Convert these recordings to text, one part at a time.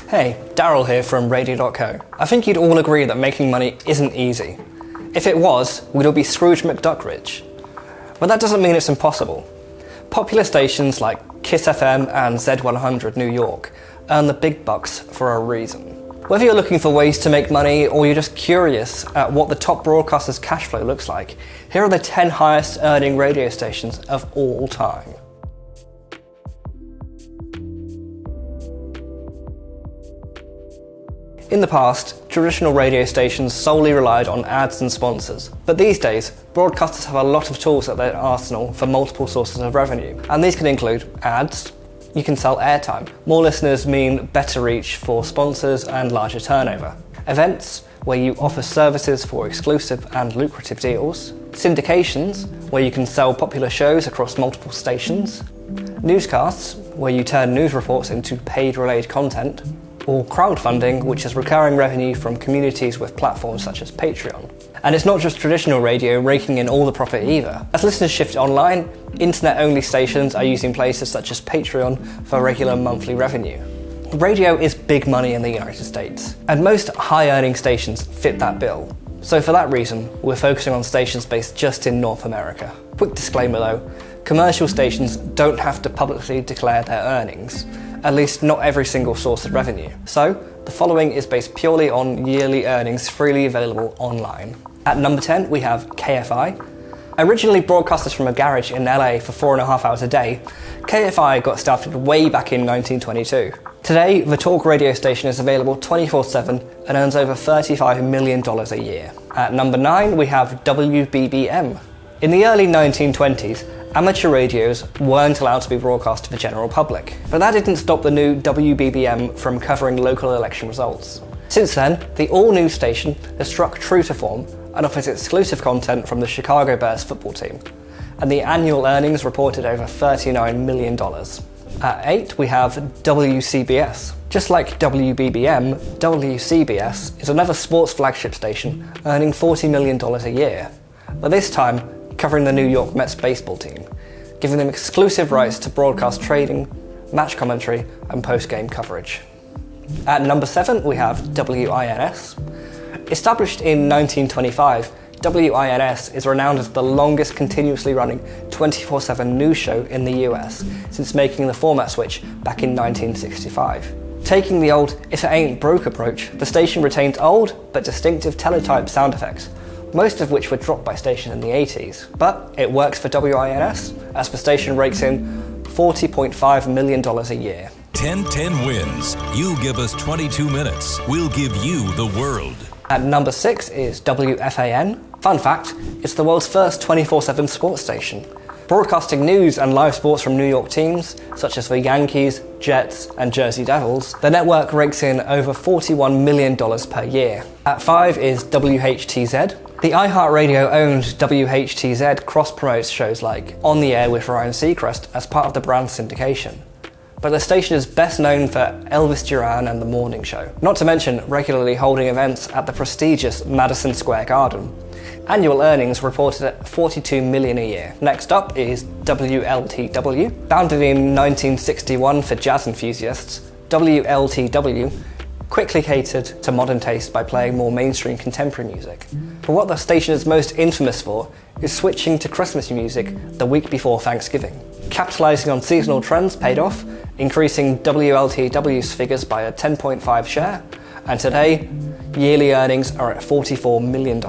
Hey, Daryl here from Radio.co. I think you'd all agree that making money isn't easy. If it was, we'd all be Scrooge McDuck rich. But that doesn't mean it's impossible. Popular stations like Kiss FM and Z100 New York earn the big bucks for a reason. Whether you're looking for ways to make money or you're just curious at what the top broadcaster's cash flow looks like, here are the 10 highest earning radio stations of all time. In the past, traditional radio stations solely relied on ads and sponsors. But these days, broadcasters have a lot of tools at their arsenal for multiple sources of revenue. And these can include ads. You can sell airtime. More listeners mean better reach for sponsors and larger turnover. Events, where you offer services for exclusive and lucrative deals. Syndications, where you can sell popular shows across multiple stations. Newscasts, where you turn news reports into paid relayed content. Or crowdfunding, which is recurring revenue from communities with platforms such as Patreon. And it's not just traditional radio raking in all the profit either. As listeners shift online, internet-only stations are using places such as Patreon for regular monthly revenue. Radio is big money in the United States, and most high-earning stations fit that bill. So for that reason, we're focusing on stations based just in North America. Quick disclaimer though, commercial stations don't have to publicly declare their earnings. At least not every single source of revenue. So, the following is based purely on yearly earnings freely available online. At number 10, we have KFI. Originally broadcasters from a garage in LA for 4.5 hours a day, KFI got started way back in 1922. Today, the talk radio station is available 24/7 and earns over $35 million a year. At number 9, we have WBBM. In the early 1920s, amateur radios weren't allowed to be broadcast to the general public, but that didn't stop the new WBBM from covering local election results. Since then, the all-new station has struck true to form and offers exclusive content from the Chicago Bears football team, and the annual earnings reported over $39 million. At 8, we have WCBS. Just like WBBM, WCBS is another sports flagship station earning $40 million a year, but this time covering the New York Mets baseball team, giving them exclusive rights to broadcast trading, match commentary, and post-game coverage. At number 7, we have WINS. Established in 1925, WINS is renowned as the longest continuously running 24/7 news show in the US since making the format switch back in 1965. Taking the old if it ain't broke approach, the station retains old but distinctive teletype sound effects, most of which were dropped by stations in the 80s. But it works for WINS, as the station rakes in $40.5 million a year. 10-10 wins. You give us 22 minutes. We'll give you the world. At number 6 is WFAN. Fun fact, it's the world's first 24/7 sports station. Broadcasting news and live sports from New York teams, such as the Yankees, Jets, and Jersey Devils, the network rakes in over $41 million per year. At 5 is WHTZ. The iHeartRadio-owned WHTZ cross-promotes shows like On the Air with Ryan Seacrest as part of the brand syndication. But the station is best known for Elvis Duran and The Morning Show, not to mention regularly holding events at the prestigious Madison Square Garden. Annual earnings reported at $42 million a year. Next up is WLTW. Founded in 1961 for jazz enthusiasts, WLTW quickly catered to modern taste by playing more mainstream contemporary music. But what the station is most infamous for is switching to Christmas music the week before Thanksgiving. Capitalizing on seasonal trends paid off, increasing WLTW's figures by a 10.5 share, and today, yearly earnings are at $44 million.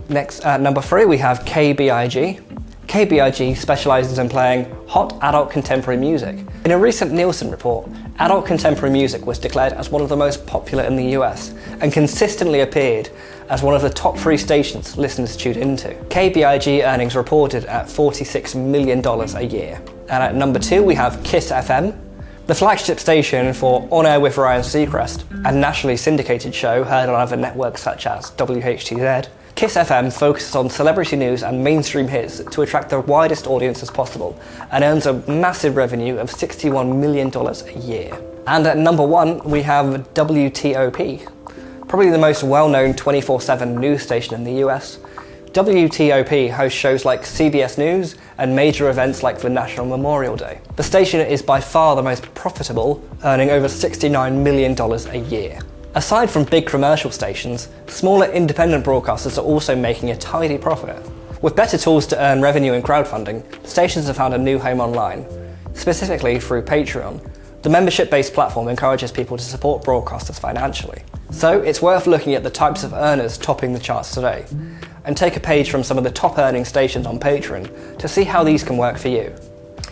Next, at number 3, we have KBIG. KBIG specializes in playing hot adult contemporary music. In a recent Nielsen report, adult contemporary music was declared as one of the most popular in the US and consistently appeared as one of the top 3 stations listeners tuned into. KBIG earnings reported at $46 million a year. And at number 2, we have Kiss FM. The flagship station for On Air with Ryan Seacrest, a nationally syndicated show heard on other networks such as WHTZ, Kiss FM focuses on celebrity news and mainstream hits to attract the widest audiences possible and earns a massive revenue of $61 million a year. And at number 1, we have WTOP, probably the most well-known 24/7 news station in the US. WTOP hosts shows like CBS News and major events like the National Memorial Day. The station is by far the most profitable, earning over $69 million a year. Aside from big commercial stations, smaller independent broadcasters are also making a tidy profit. With better tools to earn revenue in crowdfunding, the stations have found a new home online, specifically through Patreon. The membership-based platform encourages people to support broadcasters financially. So it's worth looking at the types of earners topping the charts today, and take a page from some of the top earning stations on Patreon to see how these can work for you.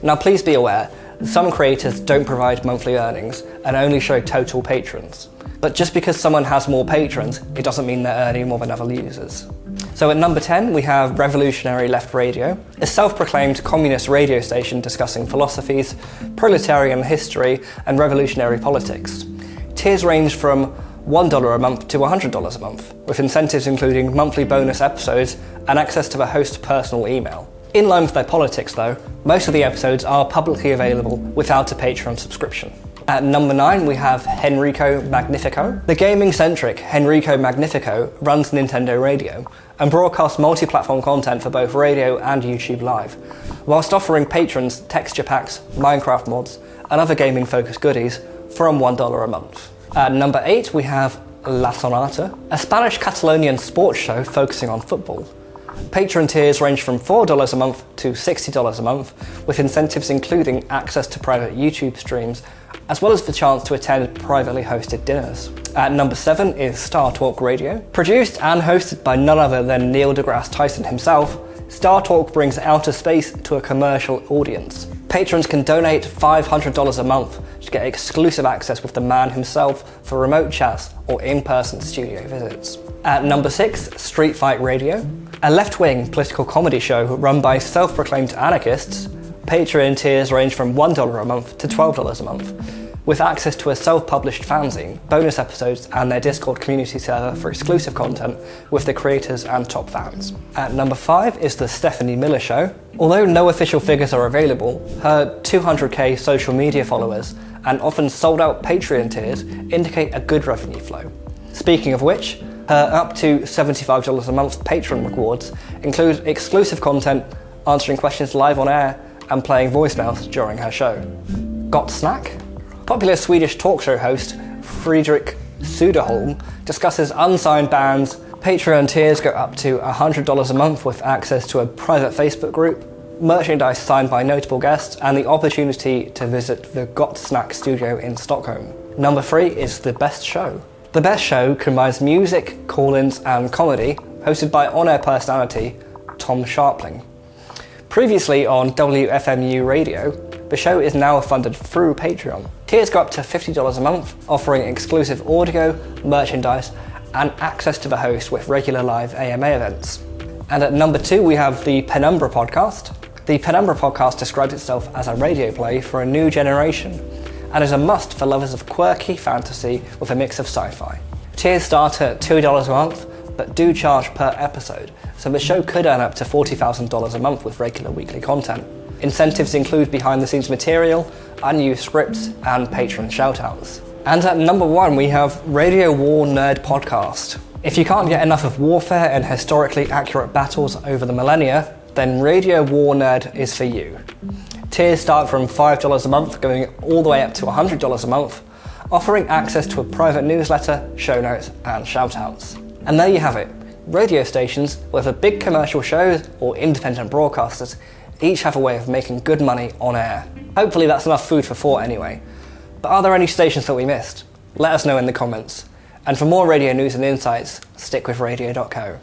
Now please be aware, some creators don't provide monthly earnings and only show total patrons. But just because someone has more patrons, it doesn't mean they're earning more than other users. So at number 10, we have Revolutionary Left Radio, a self-proclaimed communist radio station discussing philosophies, proletarian history, and revolutionary politics. Tiers range from $1 a month to $100 a month, with incentives including monthly bonus episodes and access to the host's personal email. In line with their politics though, most of the episodes are publicly available without a Patreon subscription. At number 9, we have Henriko Magnifico. The gaming-centric Henriko Magnifico runs Nintendo Radio and broadcasts multi-platform content for both radio and YouTube Live, whilst offering patrons texture packs, Minecraft mods, and other gaming-focused goodies from $1 a month. At number 8, we have La Sonata, a Spanish Catalonian sports show focusing on football. Patron tiers range from $4 a month to $60 a month, with incentives including access to private YouTube streams, as well as the chance to attend privately hosted dinners. At number 7 is StarTalk Radio. Produced and hosted by none other than Neil deGrasse Tyson himself, StarTalk brings outer space to a commercial audience. Patrons can donate $500 a month to get exclusive access with the man himself for remote chats or in-person studio visits. At number 6, Street Fight Radio, a left-wing political comedy show run by self-proclaimed anarchists. Patreon tiers range from $1 a month to $12 a month, with access to a self-published fanzine, bonus episodes, and their Discord community server for exclusive content with the creators and top fans. At number 5 is The Stephanie Miller Show. Although no official figures are available, her 200k social media followers and often sold-out Patreon tiers indicate a good revenue flow. Speaking of which, her up to $75 a month Patreon rewards include exclusive content, answering questions live on air, and playing voicemails during her show. Gott Snack? Popular Swedish talk show host Fredrik Söderholm discusses unsigned bands. Patreon tiers go up to $100 a month with access to a private Facebook group, merchandise signed by notable guests, and the opportunity to visit the Gott Snack studio in Stockholm. Number 3 is The Best Show. The Best Show combines music, call-ins, and comedy, hosted by on-air personality Tom Sharpling. Previously on WFMU Radio, the show is now funded through Patreon. Tiers go up to $50 a month, offering exclusive audio, merchandise, and access to the host with regular live AMA events. And at number 2, we have the Penumbra Podcast. The Penumbra Podcast describes itself as a radio play for a new generation, and is a must for lovers of quirky fantasy with a mix of sci-fi. Tiers start at $2 a month, but do charge per episode, so the show could earn up to $40,000 a month with regular weekly content. Incentives include behind-the-scenes material, unused scripts, and patron shoutouts. And at number 1, we have Radio War Nerd Podcast. If you can't get enough of warfare and historically accurate battles over the millennia, then Radio War Nerd is for you. Tiers start from $5 a month, going all the way up to $100 a month, offering access to a private newsletter, show notes, and shoutouts. And there you have it. Radio stations, whether big commercial shows or independent broadcasters, each have a way of making good money on air. Hopefully that's enough food for thought anyway. But are there any stations that we missed? Let us know in the comments. And for more radio news and insights, stick with Radio.co.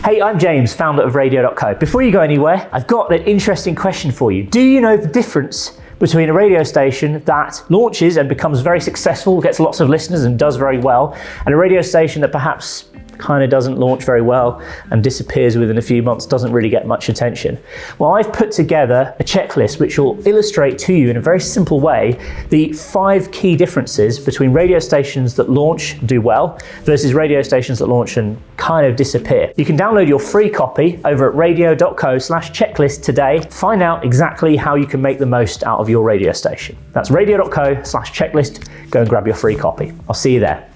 Hey, I'm James, founder of Radio.co. Before you go anywhere, I've got an interesting question for you. Do you know the difference between a radio station that launches and becomes very successful, gets lots of listeners and does very well, and a radio station that perhaps kind of doesn't launch very well and disappears within a few months, doesn't really get much attention? Well, I've put together a checklist which will illustrate to you in a very simple way the 5 key differences between radio stations that launch and do well versus radio stations that launch and kind of disappear. You can download your free copy over at radio.co/checklist today. Find out exactly how you can make the most out of your radio station. That's radio.co/checklist. Go and grab your free copy. I'll see you there.